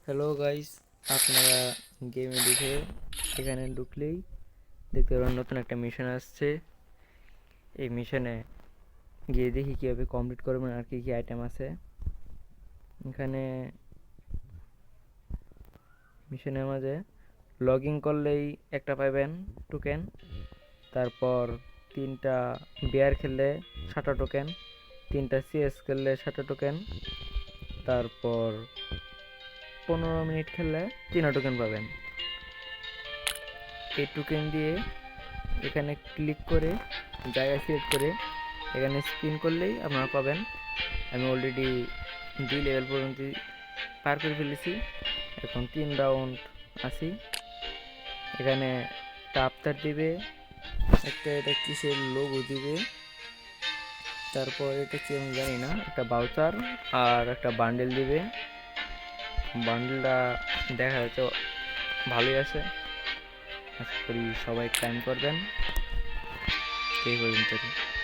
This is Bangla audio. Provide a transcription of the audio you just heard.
হ্যালো গাইস, আপনারা গেমে ঢুকে এখানে ঢুকলেই দেখতে পাবেন নতুন একটা মিশন আসছে। এই মিশনে গিয়ে দেখি কীভাবে কমপ্লিট করবেন আর কি কি আইটেম আছে এখানে। মিশনের মাঝে লগ ইন করলেই একটা পাবেন টোকেন, তারপর 3টা বিয়ার খেললে 7টা টোকেন, 3টা সিএস খেললে 7টা টোকেন, তারপর 15 মিনিট খেললে 3টা টোকেন পাবেন। এই টোকেন দিয়ে এখানে ক্লিক করে জায়গা সিলেক্ট করে এখানে স্পিন করলেই আপনারা পাবেন। আমি অলরেডি 2 লেভেল পর্যন্ত পার করে ফেলেছি, এখন 3 রাউন্ড আছি। এখানে একটা আফতার দিবে, একটা এটা কিসের লোগো দিবে, তারপর এটা কি আমি জানি না, একটা বাউচার আর একটা বান্ডেল দিবে। বান্ডেলটা দেখা যাচ্ছে ভালোই আছে, আশা করি সবাই ক্লাইম করবেন। এই পর্যন্ত।